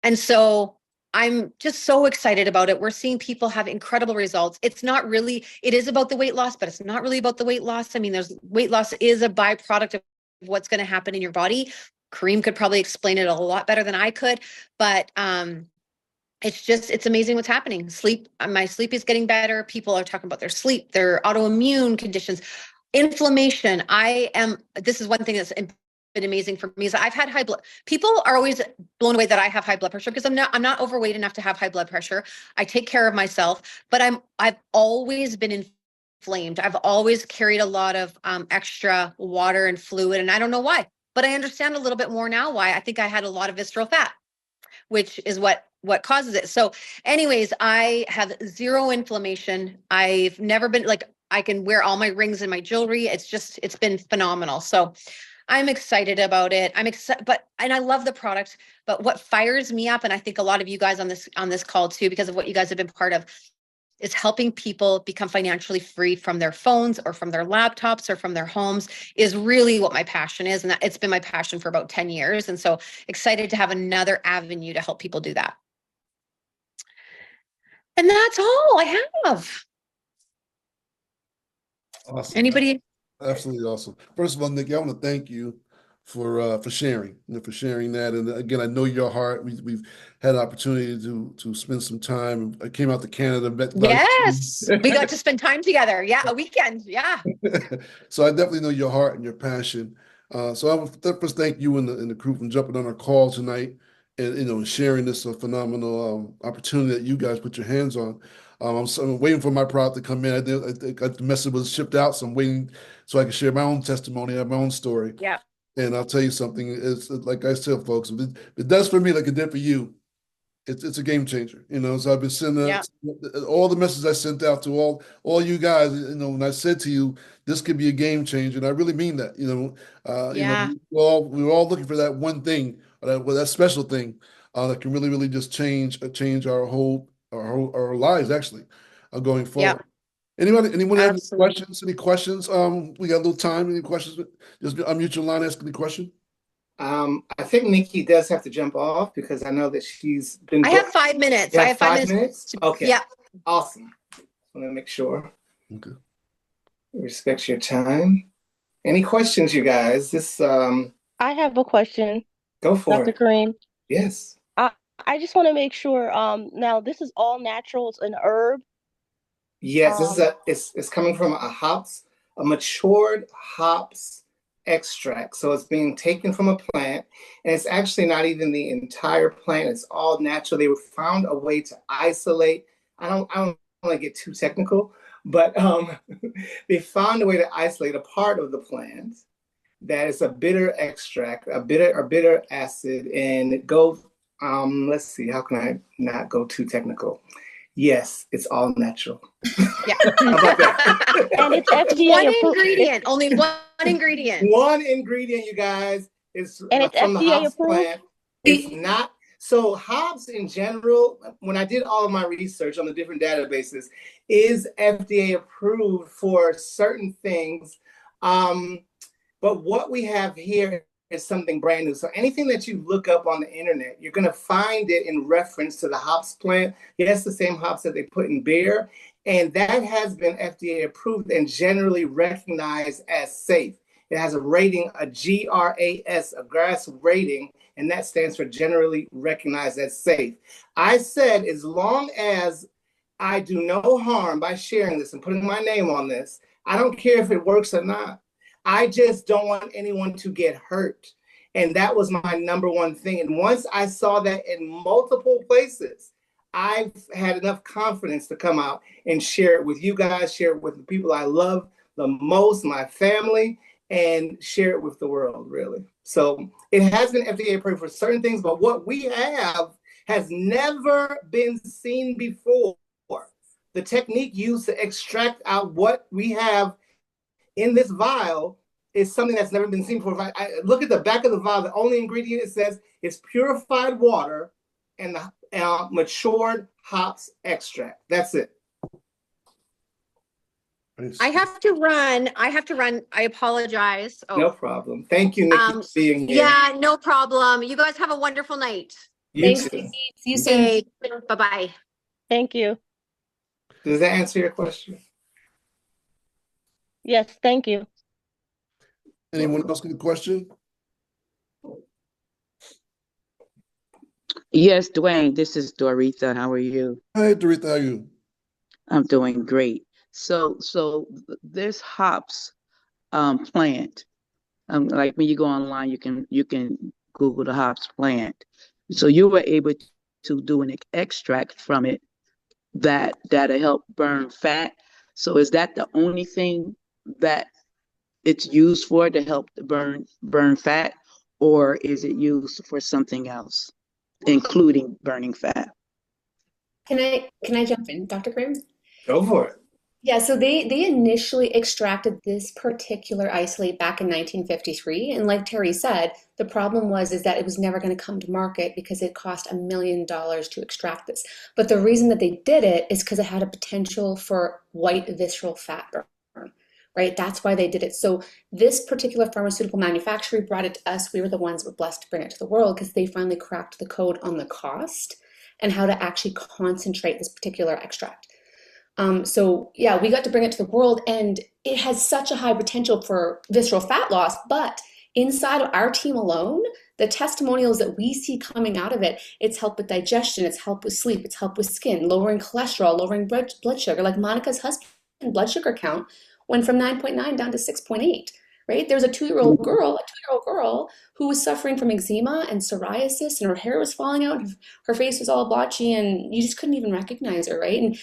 And so I'm just so excited about it. We're seeing people have incredible results. It is about the weight loss, but it's not really about the weight loss. I mean, weight loss is a byproduct of what's going to happen in your body. Kareem could probably explain it a lot better than I could, but it's amazing what's happening. My sleep is getting better. People are talking about their sleep, their autoimmune conditions, inflammation. This is one thing that's been amazing for me is I've had people are always blown away that I have high blood pressure because I'm not overweight enough to have high blood pressure. I take care of myself, but I've always been inflamed. I've always carried a lot of extra water and fluid, and I don't know why, but I understand a little bit more now why. I think I had a lot of visceral fat, which is what causes it. So anyways, I have 0 inflammation. I've never been I can wear all my rings and my jewelry. It's been phenomenal. So I'm excited about it. And I love the product, but what fires me up, and I think a lot of you guys on this call too, because of what you guys have been part of, is helping people become financially free from their phones or from their laptops or from their homes is really what my passion is. And it's been my passion for about 10 years. And so excited to have another avenue to help people do that. And that's all I have. Awesome. Anybody? Absolutely awesome. First of all, Nikki, I want to thank you for sharing, for sharing that. And again, I know your heart. We've had an opportunity to spend some time. I came out to Canada, met. Yes, we got to spend time together. Yeah, a weekend. Yeah. So I definitely know your heart and your passion. So I would first thank you and the crew for jumping on our call tonight and sharing this phenomenal opportunity that you guys put your hands on. I'm waiting for my product to come in. I got the message was shipped out, so I'm waiting so I can share my own testimony, have my own story. Yeah. And I'll tell you something. It's like I said, folks, if it does for me like it did for you, it's a game changer. So I've been sending out all the messages I sent out to all you guys. When I said to you, this could be a game changer, and I really mean that. We were all looking for that one thing, that special thing that can really, really just change our lives actually going forward. Anyone have any questions? Any questions? We got a little time. Any questions? Just unmute your line, ask any question. I think Nikki does have to jump off because I know that she's been. I have 5 minutes. I have 5 minutes. Okay. Yeah. Awesome. I want to make sure. Okay. Respect your time. Any questions, you guys? I have a question. Go for Dr. it. Kareem. Yes. I just want to make sure. Now this is all natural. It's an herb. Yes, it's coming from a matured hops extract. So it's being taken from a plant, and it's actually not even the entire plant. It's all natural. They found a way to isolate. I don't want to get too technical, but they found a way to isolate a part of the plant that is a bitter extract, a bitter acid, and it goes. Let's see. How can I not go too technical? Yes, it's all natural. Yeah. How about that? And it's FDA One approved. ingredient, only one ingredient. One ingredient, you guys, is And it's from the FDA hops approved? plant. It's not. So hops in general, when I did all of my research on the different databases, is FDA approved for certain things. But what we have here is something brand new. So anything that you look up on the internet, you're going to find it in reference to the hops plant. Yes, the same hops that they put in beer. And that has been FDA approved and generally recognized as safe. It has a rating, a GRAS, a GRAS rating, and that stands for generally recognized as safe. I said, as long as I do no harm by sharing this and putting my name on this, I don't care if it works or not. I just don't want anyone to get hurt. And that was my number one thing. And once I saw that in multiple places, I've had enough confidence to come out and share it with you guys, share it with the people I love the most, my family, and share it with the world, really. So it has been FDA approved for certain things, but what we have has never been seen before. The technique used to extract out what we have in this vial is something that's never been seen before. I look at the back of the vial, the only ingredient it says is purified water and the matured hops extract. That's it. I have to run. I apologize. Oh. No problem. Thank you, Nikki, for being here. Yeah, no problem. You guys have a wonderful night. Thanks, too. Nikki. See you soon. Okay. Bye-bye. Thank you. Does that answer your question? Yes, thank you. Anyone else got a question? Yes, Dwayne, this is Doretha. How are you? Hey, Doretha, how are you? I'm doing great. So this hops plant, like when you go online, you can Google the hops plant. So you were able to do an extract from it that'll help burn fat. So is that the only thing that it's used for, to help burn fat, or is it used for something else, including burning fat? Can I jump in, Dr. Grimm? Go for it. Yeah, so they initially extracted this particular isolate back in 1953, and like Terry said, the problem was that it was never going to come to market because it cost $1 million to extract this. But the reason that they did it is because it had a potential for white visceral fat burn, right? That's why they did it. So this particular pharmaceutical manufacturer brought it to us. We were the ones that were blessed to bring it to the world because they finally cracked the code on the cost and how to actually concentrate this particular extract. So yeah, we got to bring it to the world, and it has such a high potential for visceral fat loss, but inside of our team alone, the testimonials that we see coming out of it, it's helped with digestion, it's helped with sleep, it's helped with skin, lowering cholesterol, lowering blood sugar. Like Monica's husband, blood sugar count went from 9.9 down to 6.8. Right? There's a two-year-old girl who was suffering from eczema and psoriasis, and her hair was falling out, her face was all blotchy, and you just couldn't even recognize her, right? And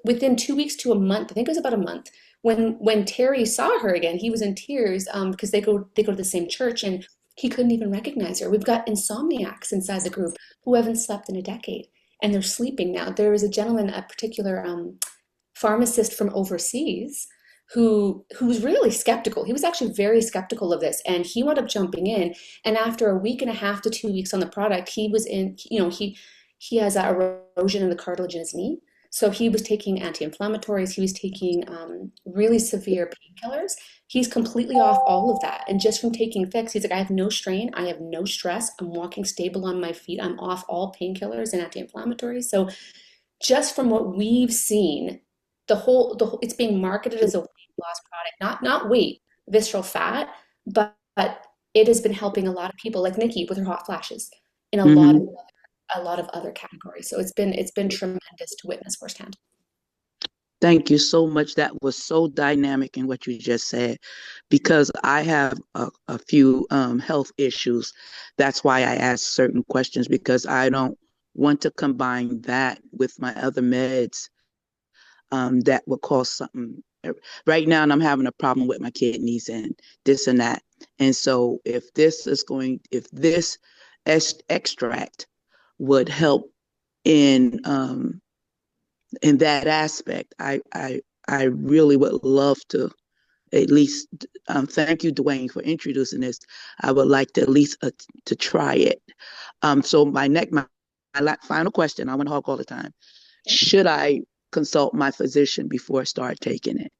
within 2 weeks to a month, I think it was about a month, when Terry saw her again, he was in tears because they go to the same church, and he couldn't even recognize her. We've got insomniacs inside the group who haven't slept in a decade, and they're sleeping now. There was a gentleman, a particular pharmacist from overseas, who was really skeptical. He was actually very skeptical of this, and he wound up jumping in. And after a week and a half to 2 weeks on the product, he was in, he has erosion in the cartilage in his knee. So he was taking anti-inflammatories. He was taking really severe painkillers. He's completely off all of that. And just from taking Fix, he's like, I have no strain. I have no stress. I'm walking stable on my feet. I'm off all painkillers and anti-inflammatories. So just from what we've seen, the whole it's being marketed as a weight loss product, not weight, visceral fat, but it has been helping a lot of people, like Nikki with her hot flashes, in a lot of other categories. So it's been tremendous to witness firsthand. Thank you so much. That was so dynamic in what you just said, because I have a few health issues. That's why I ask certain questions, because I don't want to combine that with my other meds that would cause something. Right now, I'm having a problem with my kidneys and this and that. And so if this extract would help in that aspect, I really would love to at least thank you, Dwayne, for introducing this. I would like to at least to try it. So my final question, I want to hog all the time. Should I consult my physician before I start taking it?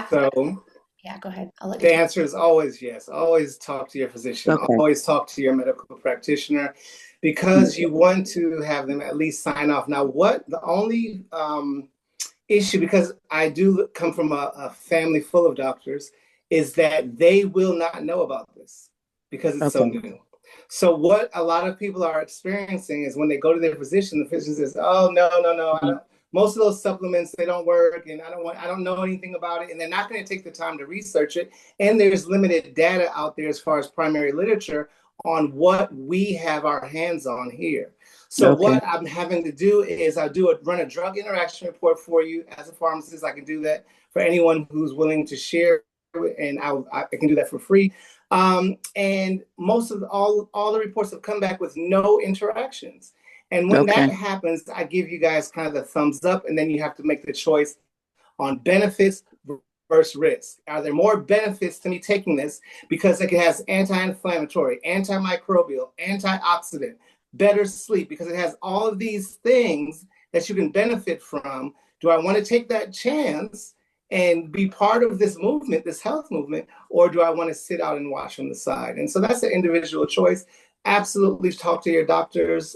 So Yeah, go ahead. I'll let you The talk. answer is always yes. Always talk to your physician. Okay. Always talk to your medical practitioner because you want to have them at least sign off. Now, what the only issue, because I do come from a family full of doctors, is that they will not know about this because it's so Okay. new. So what a lot of people are experiencing is when they go to their physician, the physician says, "Oh, no, no, no, I don't, most of those supplements, they don't work, and I don't know anything about it," and they're not going to take the time to research it. And there's limited data out there as far as primary literature on what we have our hands on here. So Okay. what I'm having to do is run a drug interaction report for you as a pharmacist. I can do that for anyone who's willing to share, and I can do that for free. And most of all the reports have come back with no interactions. And when Okay. that happens, I give you guys kind of the thumbs up, and then you have to make the choice on benefits versus risk. Are there more benefits to me taking this because it has anti-inflammatory, antimicrobial, antioxidant, better sleep, because it has all of these things that you can benefit from? Do I want to take that chance and be part of this movement, this health movement, or do I want to sit out and watch on the side? And so that's an individual choice. Absolutely talk to your doctors,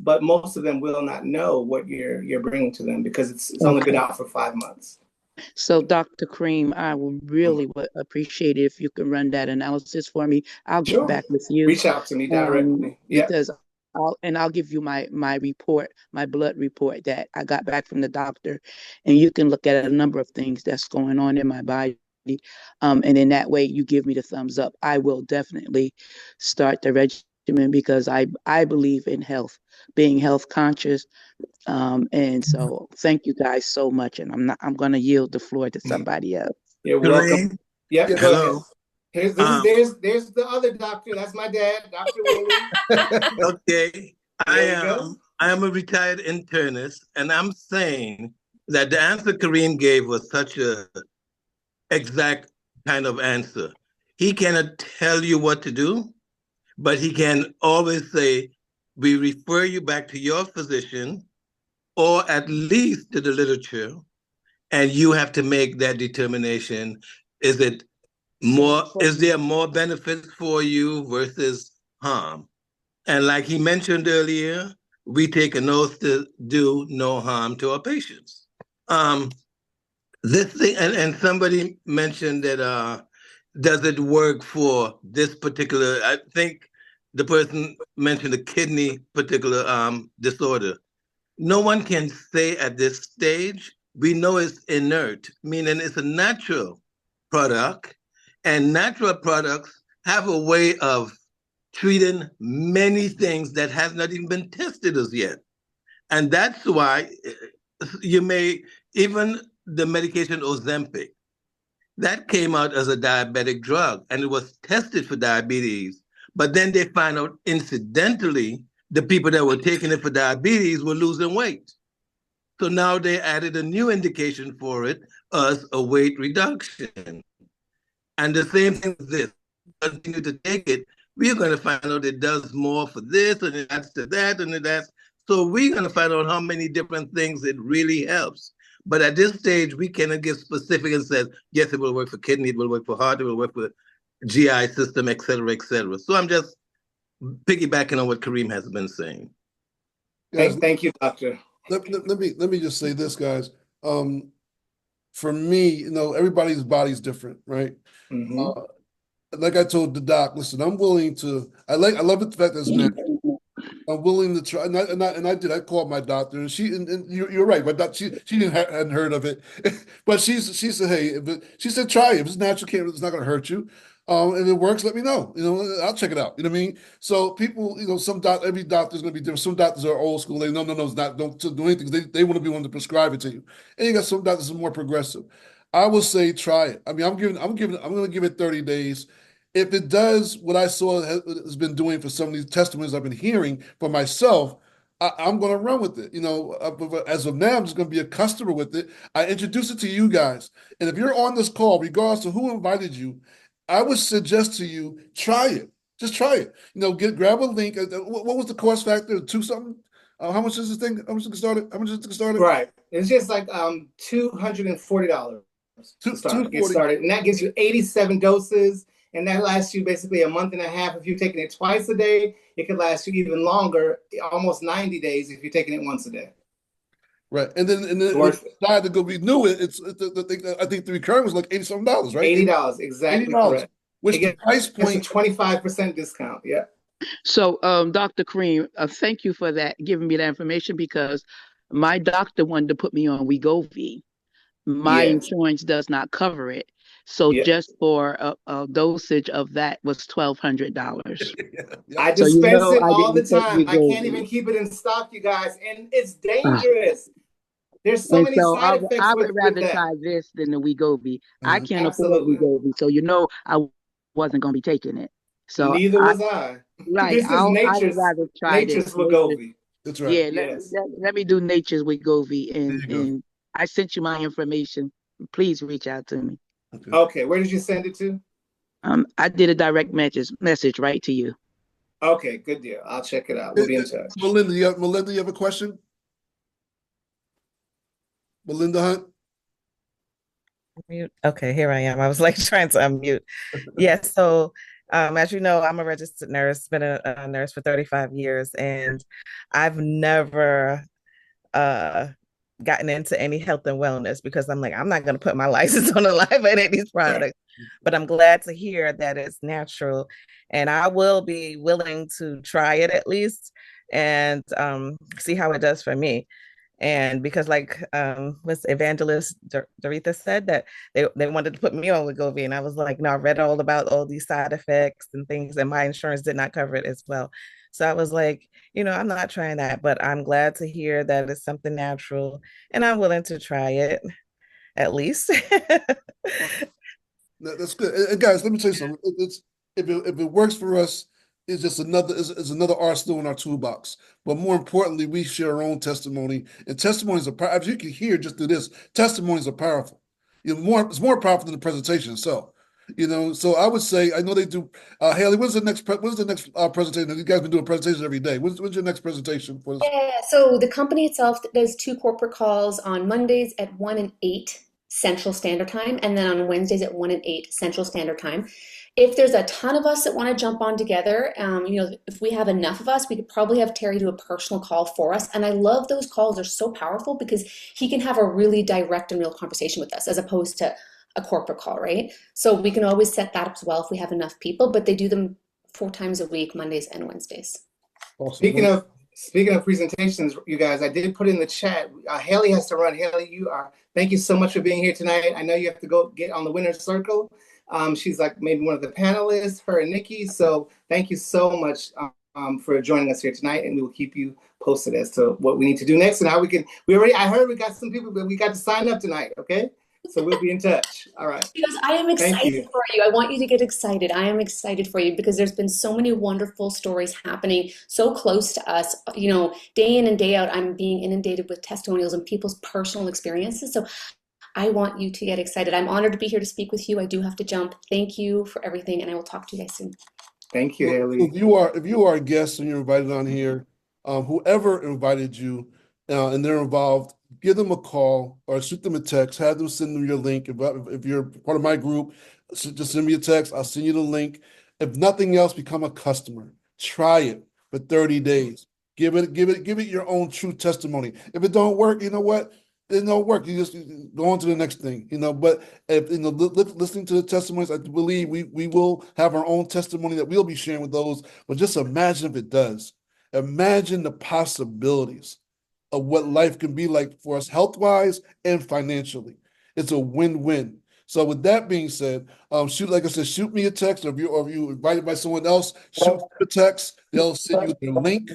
but most of them will not know what you're bringing to them because it's only been out for 5 months. So, Dr. Cream, I would really appreciate it if you could run that analysis for me. I'll get Sure. back with you. Reach out to me directly. Because I'll give you my report, my blood report that I got back from the doctor, and you can look at a number of things that's going on in my body. And in that way, you give me the thumbs up. I will definitely start the regimen because I believe in health, being health conscious. And so thank you guys so much. And I'm going to yield the floor to somebody else. You're welcome. Kareem? Yep. Yes. Go ahead. Hello. There's the other doctor. That's my dad, Dr. Willie. Okay. There we go. I am a retired internist, and I'm saying that the answer Kareem gave was such a exact kind of answer. He cannot tell you what to do, but he can always say, we refer you back to your physician or at least to the literature, and you have to make that determination. Is there more benefits for you versus harm? And like he mentioned earlier, we take an oath to do no harm to our patients. This thing, and somebody mentioned that does it work for this particular, I think the person mentioned a kidney particular disorder. No one can say at this stage. We know it's inert, meaning it's a natural product, and natural products have a way of treating many things that has not even been tested as yet. And that's why you may, even the medication Ozempic, that came out as a diabetic drug and it was tested for diabetes. But then they find out incidentally, the people that were taking it for diabetes were losing weight. So now they added a new indication for it as a weight reduction. And the same thing with this, continue to take it, we're going to find out it does more for this and it adds to that and it adds. So we're going to find out how many different things it really helps. But at this stage, we cannot give specific and say, yes, it will work for kidney, it will work for heart, it will work for GI system, et cetera, et cetera. So I'm just piggybacking on what Kareem has been saying. Guys, Thank you, doctor. let me just say this, guys. For me, everybody's body's different, right? Mm-hmm. Like I told the doc, listen, I'm willing to. I love the fact that it's natural. I'm willing to try, and I did. I called my doctor, and you're right. My doctor, hadn't heard of it, but she said, hey, she said, try it. If it's natural, it's not going to hurt you. If it works, let me know. I'll check it out. You know what I mean? So people, every doctor's going to be different. Some doctors are old school. They no, it's not. Don't do anything. They want to be one to prescribe it to you. And you got some doctors who are more progressive. I will say try it. I mean, I'm going to give it 30 days. If it does what I saw has been doing for some of these testimonies I've been hearing for myself, I'm going to run with it. As of now, I'm just going to be a customer with it. I introduce it to you guys. And if you're on this call, regardless of who invited you, I would suggest to you, try it. Just try it. Grab a link. What was the cost factor? Two something? How much is this thing? How much is it started? Right. It's just like $240. to start, get 240. started. And that gives you 87 doses. And that lasts you basically a month and a half if you're taking it twice a day. It could last you even longer, almost 90 days if you're taking it once a day. Right. And then if you decide to go renew it, I think the recurring was like $80-something, right? $80, exactly $80, correct. which the price point. It's a 25% discount. Yeah. So, Dr. Kareem, thank you for that, giving me that information, because my doctor wanted to put me on Wegovy. My insurance does not cover it. So just for a dosage of that was $1,200. I dispense it all the time. I can't even keep it in stock, you guys, and it's dangerous. There's so many side effects. I would rather try this than the Wegovy. I can't afford Wegovy, so I wasn't going to be taking it. So neither was I. Right. This is I would rather try nature's Wegovy. That's right. Yeah, let me do nature's Wegovy, and I sent you my information. Please reach out to me. Okay, where did you send it to? I did a direct message right to you. Okay, good deal. I'll check it out. We'll be in touch. Melinda, you have a question? Melinda Hunt? Mute. Okay, here I am. I was like trying to unmute. Yes, so as you know, I'm a registered nurse, been a nurse for 35 years, and I've never gotten into any health and wellness because I'm like, I'm not going to put my license on the line for any of these products. But I'm glad to hear that it's natural, and I will be willing to try it at least and see how it does for me. And because like was Evangelist Doretha said that they wanted to put me on Wegovy, and I was like, no, I read all about all these side effects and things, and my insurance did not cover it as well. So I was like, I'm not trying that, but I'm glad to hear that it's something natural, and I'm willing to try it at least. That's good. And guys, let me tell you something. If it works for us, it's just another arsenal in our toolbox. But more importantly, we share our own testimony, and testimonies are powerful. As you can hear just through this, testimonies are powerful. It's more powerful than the presentation. So, so I would say, I know they do. Haley, when's the next presentation? You guys been doing presentations every day. When's your next presentation for this? Yeah, so the company itself does 2 corporate calls on Mondays at 1 and 8 Central Standard Time, and then on Wednesdays at 1 and 8 Central Standard Time. If there's a ton of us that want to jump on together, if we have enough of us, we could probably have Terry do a personal call for us. And I love those calls. They're so powerful because he can have a really direct and real conversation with us as opposed to a corporate call, right? So we can always set that up as well if we have enough people, but they do them 4 times a week, Mondays and Wednesdays. Awesome. Speaking of presentations, you guys, I did put in the chat. Haley has to run. Haley, thank you so much for being here tonight. I know you have to go get on the winner's circle. She's like maybe one of the panelists, her and Nikki. So thank you so much for joining us here tonight, and we will keep you posted as to what we need to do next and how we can. I heard we got some people, but we got to sign up tonight. Okay, so we'll be in touch. All right. Because I am excited for you. I want you to get excited. I am excited for you because there's been so many wonderful stories happening so close to us. Day in and day out, I'm being inundated with testimonials and people's personal experiences. So I want you to get excited. I'm honored to be here to speak with you. I do have to jump. Thank you for everything, and I will talk to you guys soon. Thank you, Haley. If you are a guest and you're invited on here, whoever invited you and they're involved, give them a call or shoot them a text. Have them send them your link. If you're part of my group, just send me a text. I'll send you the link. If nothing else, become a customer. Try it for 30 days. Give it your own true testimony. If it don't work, you know what? It don't work. You just go on to the next thing, But if listening to the testimonies, I believe we will have our own testimony that we'll be sharing with those. But just imagine if it does. Imagine the possibilities of what life can be like for us, health-wise and financially. It's a win-win. So with that being said, shoot me a text, or if you invited by someone else, shoot me a text. They'll send you their link,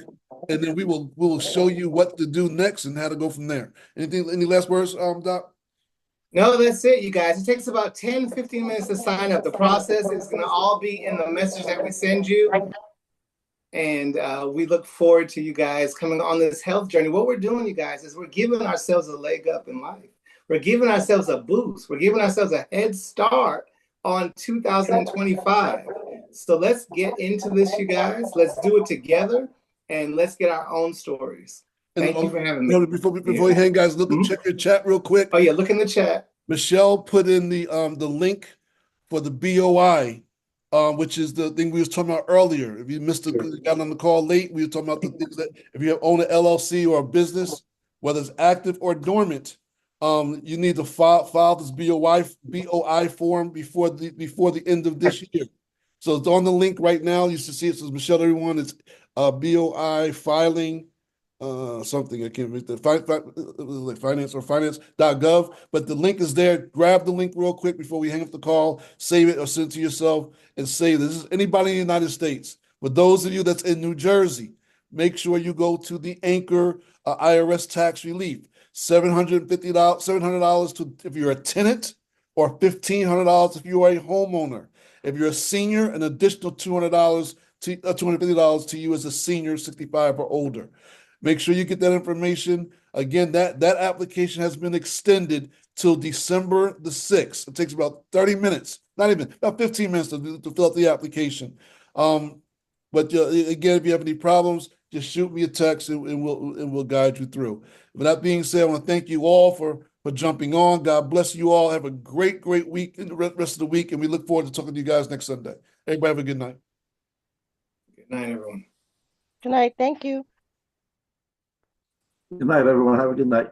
and then we will show you what to do next and how to go from there. Any last words, Doc? No, that's it, you guys. It takes about 10, 15 minutes to sign up. The process is going to all be in the message that we send you. And we look forward to you guys coming on this health journey. What we're doing, you guys, is we're giving ourselves a leg up in life. We're giving ourselves a boost. We're giving ourselves a head start on 2025. So let's get into this, you guys. Let's do it together, and let's get our own stories. Thank you for having me. Before you hang, guys, check your chat real quick. Oh, yeah, look in the chat. Michelle put in the link for the BOI, which is the thing we was talking about earlier. If you got on the call late, we were talking about the things that if you own an LLC or a business, whether it's active or dormant, you need to file this BOI form before the end of this year. So it's on the link right now. You should see it says Michelle, everyone. It's BOI filing something I can't remember, like finance.gov, but the link is there. Grab the link real quick before we hang up the call, save it or send it to yourself and say this is anybody in the United States. For those of you that's in New Jersey, make sure you go to the Anchor IRS tax relief. $700 to if you're a tenant, or $1,500 if you are a homeowner. If you're a senior, an additional $200 to $250 to you as a senior 65 or older. Make sure you get that information. Again, that application has been extended till December the 6th. It takes about 30 minutes, not even, about 15 minutes to fill out the application. But again, if you have any problems, just shoot me a text and we'll guide you through. With that being said, I want to thank you all for jumping on. God bless you all. Have a great week in the rest of the week, and we look forward to talking to you guys next Sunday. Everybody have a good night. Good night, everyone. Good night. Thank you. Good night, everyone. Have a good night.